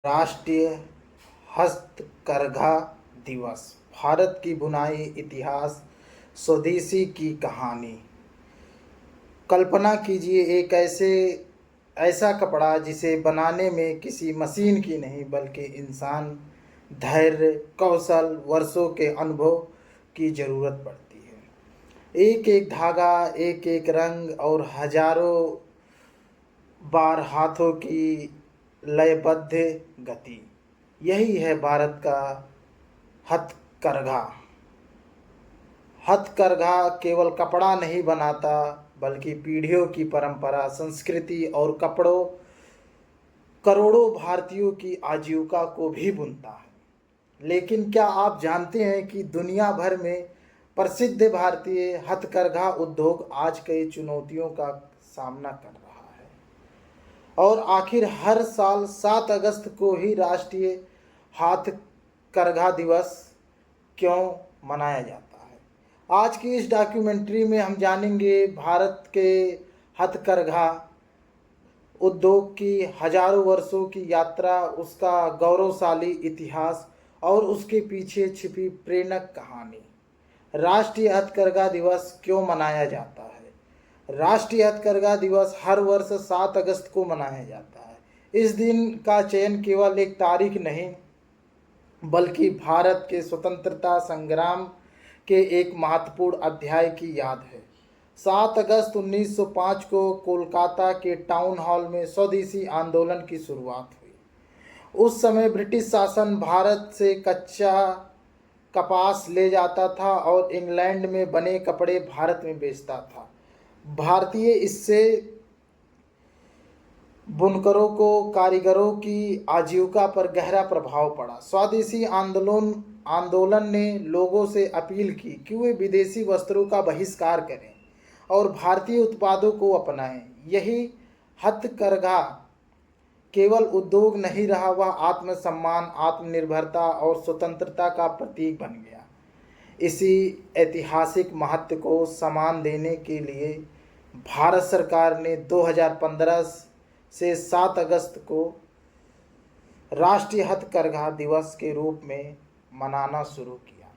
राष्ट्रीय हस्तकरघा दिवस। भारत की बुनाई इतिहास, स्वदेशी की कहानी। कल्पना कीजिए एक ऐसा कपड़ा जिसे बनाने में किसी मशीन की नहीं बल्कि इंसान, धैर्य, कौशल, वर्षों के अनुभव की ज़रूरत पड़ती है। एक एक धागा, एक एक रंग और हजारों बार हाथों की लयबद्ध गति, यही है भारत का हथकरघा। हथकरघा केवल कपड़ा नहीं बनाता बल्कि पीढ़ियों की परंपरा, संस्कृति और कपड़ों करोड़ों भारतीयों की आजीविका को भी बुनता है। लेकिन क्या आप जानते हैं कि दुनिया भर में प्रसिद्ध भारतीय हथकरघा उद्योग आज कई चुनौतियों का सामना कर रहा है? और आखिर हर साल 7 अगस्त को ही राष्ट्रीय हथकरघा दिवस क्यों मनाया जाता है? आज की इस डॉक्यूमेंट्री में हम जानेंगे भारत के हथकरघा उद्योग की हजारों वर्षों की यात्रा, उसका गौरवशाली इतिहास और उसके पीछे छिपी प्रेरक कहानी। राष्ट्रीय हथकरघा दिवस क्यों मनाया जाता है? राष्ट्रीय हथकरघा दिवस हर वर्ष 7 अगस्त को मनाया जाता है। इस दिन का चयन केवल एक तारीख नहीं बल्कि भारत के स्वतंत्रता संग्राम के एक महत्वपूर्ण अध्याय की याद है। 7 अगस्त 1905 को कोलकाता के टाउन हॉल में स्वदेशी आंदोलन की शुरुआत हुई। उस समय ब्रिटिश शासन भारत से कच्चा कपास ले जाता था और इंग्लैंड में बने कपड़े भारत में बेचता था। भारतीय इससे बुनकरों को, कारीगरों की आजीविका पर गहरा प्रभाव पड़ा। स्वदेशी आंदोलन ने लोगों से अपील की कि वे विदेशी वस्त्रों का बहिष्कार करें और भारतीय उत्पादों को अपनाएं। यही हथकरघा केवल उद्योग नहीं रहा, वह आत्मसम्मान, आत्मनिर्भरता और स्वतंत्रता का प्रतीक बन गया। इसी ऐतिहासिक महत्व को सम्मान देने के लिए भारत सरकार ने 2015 से 7 अगस्त को राष्ट्रीय हथकरघा दिवस के रूप में मनाना शुरू किया।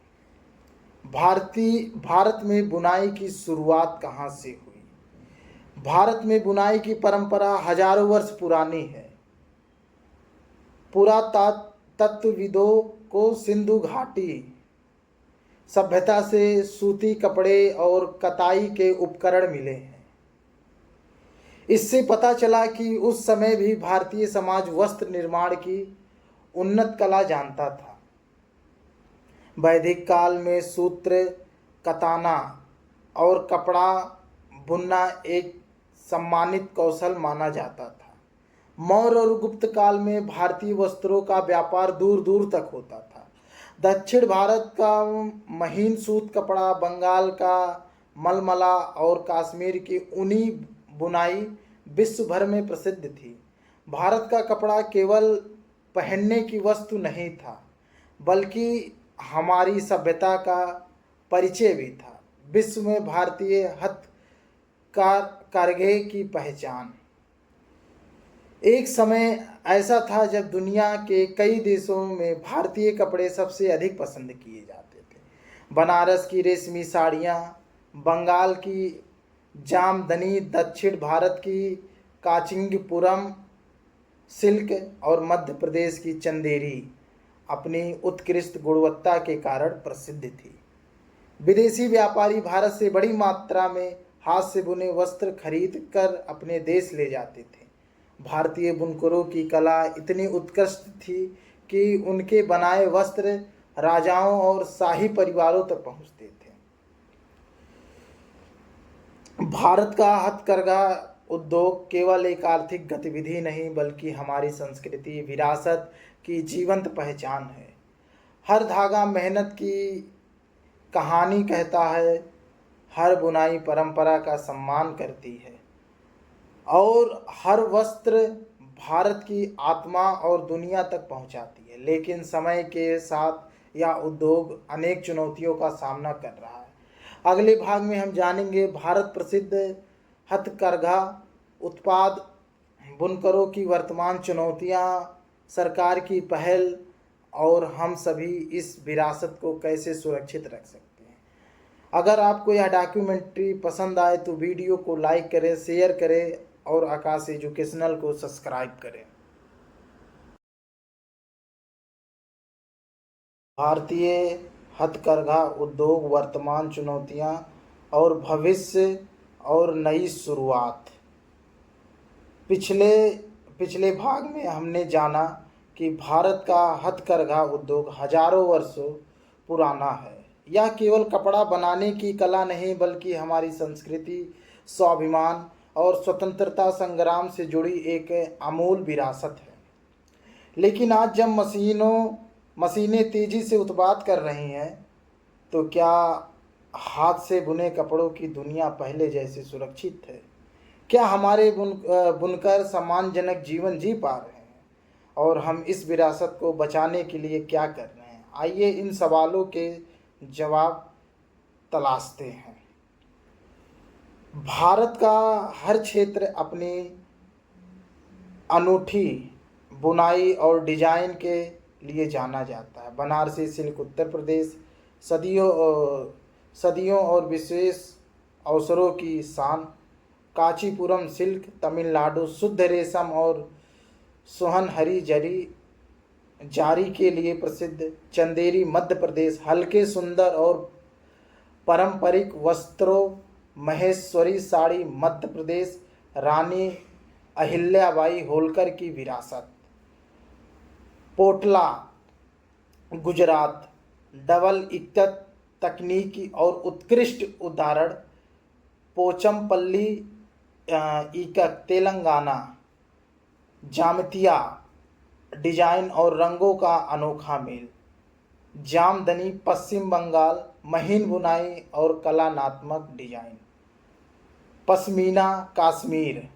भारत में बुनाई की शुरुआत कहाँ से हुई? भारत में बुनाई की परंपरा हजारों वर्ष पुरानी है। पुरातत्वविदों को सिंधु घाटी सभ्यता से सूती कपड़े और कताई के उपकरण मिले हैं। इससे पता चला कि उस समय भी भारतीय समाज वस्त्र निर्माण की उन्नत कला जानता था। वैदिक काल में सूत्र, कताना और कपड़ा बुनना एक सम्मानित कौशल माना जाता था। मौर्य और गुप्त काल में भारतीय वस्त्रों का व्यापार दूर दूर तक होता था। दक्षिण भारत का महीन सूत कपड़ा, बंगाल का मलमला और कश्मीर की ऊनी बुनाई विश्व भर में प्रसिद्ध थी। भारत का कपड़ा केवल पहनने की वस्तु नहीं था बल्कि हमारी सभ्यता का परिचय भी था। विश्व में भारतीय हथकरघे की पहचान। एक समय ऐसा था जब दुनिया के कई देशों में भारतीय कपड़े सबसे अधिक पसंद किए जाते थे। बनारस की रेशमी साड़ियाँ, बंगाल की जामदनी, दक्षिण भारत की कांचीपुरम सिल्क और मध्य प्रदेश की चंदेरी अपनी उत्कृष्ट गुणवत्ता के कारण प्रसिद्ध थी। विदेशी व्यापारी भारत से बड़ी मात्रा में हाथ से बुने वस्त्र खरीद कर अपने देश ले जाते थे। भारतीय बुनकरों की कला इतनी उत्कृष्ट थी कि उनके बनाए वस्त्र राजाओं और शाही परिवारों तक पहुंचते थे। भारत का हथकरघा उद्योग केवल एक आर्थिक गतिविधि नहीं बल्कि हमारी संस्कृति, विरासत की जीवंत पहचान है। हर धागा मेहनत की कहानी कहता है, हर बुनाई परंपरा का सम्मान करती है और हर वस्त्र भारत की आत्मा और दुनिया तक पहुंचाती है। लेकिन समय के साथ यह उद्योग अनेक चुनौतियों का सामना कर रहा है। अगले भाग में हम जानेंगे भारत प्रसिद्ध हथकरघा उत्पाद बुनकरों की वर्तमान चुनौतियां, सरकार की पहल और हम सभी इस विरासत को कैसे सुरक्षित रख सकते हैं। अगर आपको यह डॉक्यूमेंट्री पसंद आए तो वीडियो को लाइक करें, शेयर करें और आकाश एजुकेशनल को सब्सक्राइब करें। भारतीय हथकरघा उद्योग वर्तमान चुनौतियां और भविष्य और नई शुरुआत। पिछले पिछले भाग में हमने जाना कि भारत का हथकरघा उद्योग हजारों वर्षों पुराना है। यह केवल कपड़ा बनाने की कला नहीं बल्कि हमारी संस्कृति, स्वाभिमान और स्वतंत्रता संग्राम से जुड़ी एक अमूल विरासत है। लेकिन आज जब मशीनें तेजी से उत्पाद कर रही हैं, तो क्या हाथ से बुने कपड़ों की दुनिया पहले जैसे सुरक्षित है? क्या हमारे बुनकर सम्मानजनक जीवन जी पा रहे हैं? और हम इस विरासत को बचाने के लिए क्या कर रहे हैं? आइए इन सवालों के जवाब तलाशते हैं। भारत का हर क्षेत्र अपनी अनूठी बुनाई और डिजाइन के लिए जाना जाता है। बनारसी सिल्क उत्तर प्रदेश सदियों और विशेष अवसरों की शान, कांचीपुरम सिल्क तमिलनाडु शुद्ध रेशम और सोहनहरी जारी के लिए प्रसिद्ध, चंदेरी मध्य प्रदेश हल्के सुंदर और पारंपरिक वस्त्रों, महेश्वरी साड़ी मध्य प्रदेश रानी अहिल्याबाई होलकर की विरासत, पोटला गुजरात डबल इक्कत तकनीकी और उत्कृष्ट उदाहरण, पोचमपल्ली इकक तेलंगाना जामतिया डिजाइन और रंगों का अनोखा मेल, जामदनी पश्चिम बंगाल महीन बुनाई और कलात्मक डिजाइन, पश्मीना कश्मीर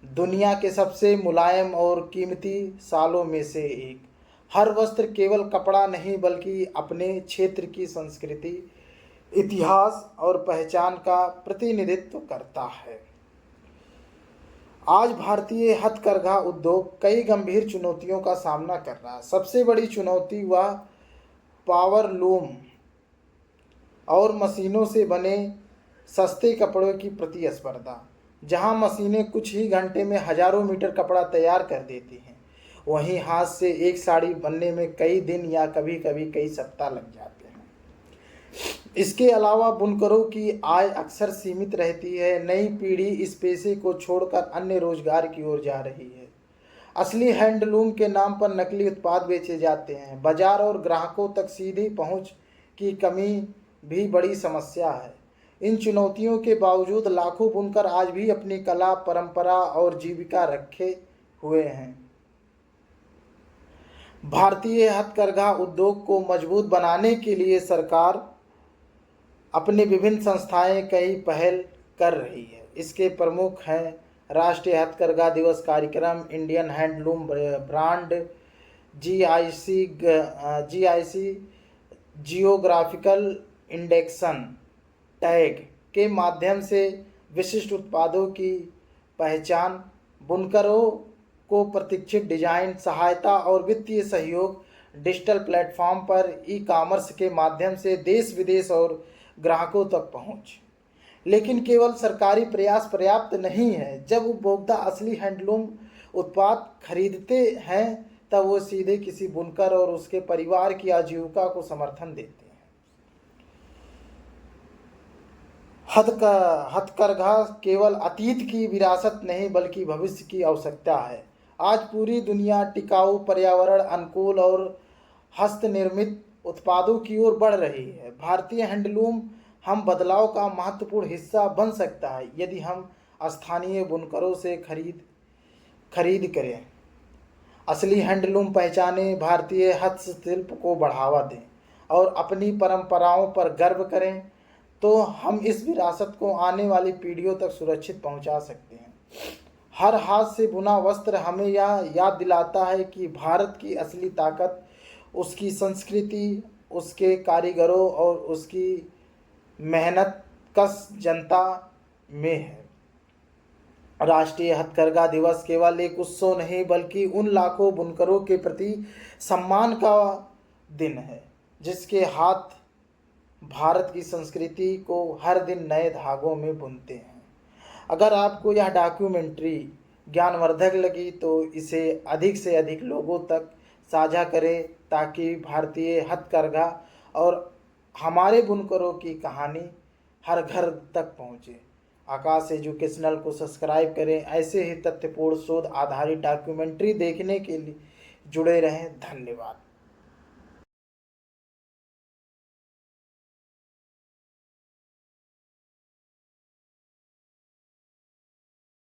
दुनिया के सबसे मुलायम और कीमती शालों में से एक। हर वस्त्र केवल कपड़ा नहीं बल्कि अपने क्षेत्र की संस्कृति, इतिहास और पहचान का प्रतिनिधित्व करता है। आज भारतीय हथकरघा उद्योग कई गंभीर चुनौतियों का सामना कर रहा है। सबसे बड़ी चुनौती वह पावर लूम और मशीनों से बने सस्ते कपड़ों की प्रतिस्पर्धा। जहां मशीनें कुछ ही घंटे में हजारों मीटर कपड़ा तैयार कर देती हैं, वहीं हाथ से एक साड़ी बनने में कई दिन या कभी कभी कई सप्ताह लग जाते हैं। इसके अलावा बुनकरों की आय अक्सर सीमित रहती है। नई पीढ़ी इस पेशे को छोड़कर अन्य रोजगार की ओर जा रही है। असली हैंडलूम के नाम पर नकली उत्पाद बेचे जाते हैं। बाजार और ग्राहकों तक सीधी पहुंच की कमी भी बड़ी समस्या है। इन चुनौतियों के बावजूद लाखों बुनकर आज भी अपनी कला, परंपरा और जीविका रखे हुए हैं। भारतीय हथकरघा उद्योग को मजबूत बनाने के लिए सरकार अपनी विभिन्न संस्थाएं कई पहल कर रही है। इसके प्रमुख हैं राष्ट्रीय हथकरघा दिवस कार्यक्रम, Indian handloom brand, GIC geographical induction tag के माध्यम से विशिष्ट उत्पादों की पहचान, बुनकरों को प्रशिक्षित डिजाइन सहायता और वित्तीय सहयोग, डिजिटल प्लेटफॉर्म पर ई-कॉमर्स के माध्यम से देश विदेश और ग्राहकों तक पहुंच। लेकिन केवल सरकारी प्रयास पर्याप्त नहीं है। जब उपभोक्ता असली हैंडलूम उत्पाद खरीदते हैं तब वो सीधे किसी बुनकर और उसके परिवार की आजीविका को समर्थन देते हैं। हथकरघा केवल अतीत की विरासत नहीं बल्कि भविष्य की आवश्यकता है। आज पूरी दुनिया टिकाऊ, पर्यावरण अनुकूल और हस्तनिर्मित उत्पादों की ओर बढ़ रही है। भारतीय हैंडलूम हम बदलाव का महत्वपूर्ण हिस्सा बन सकता है यदि हम स्थानीय बुनकरों से खरीद करें, असली हैंडलूम पहचानें, भारतीय हस्तशिल्प को बढ़ावा दें और अपनी परंपराओं पर गर्व करें, तो हम इस विरासत को आने वाली पीढ़ियों तक सुरक्षित पहुंचा सकते हैं। हर हाथ से बुना वस्त्र हमें यह याद दिलाता है कि भारत की असली ताकत उसकी संस्कृति, उसके कारीगरों और उसकी मेहनत कश जनता में है। राष्ट्रीय हथकरघा दिवस केवल एक उत्सव नहीं बल्कि उन लाखों बुनकरों के प्रति सम्मान का दिन है जिसके हाथ भारत की संस्कृति को हर दिन नए धागों में बुनते हैं। अगर आपको यह डॉक्यूमेंट्री ज्ञानवर्धक लगी तो इसे अधिक से अधिक लोगों तक साझा करें ताकि भारतीय हथकरघा और हमारे बुनकरों की कहानी हर घर तक पहुँचे। आकाश एजुकेशनल को सब्सक्राइब करें। ऐसे ही तथ्यपूर्ण शोध आधारित डॉक्यूमेंट्री देखने के लिए जुड़े रहें। धन्यवाद।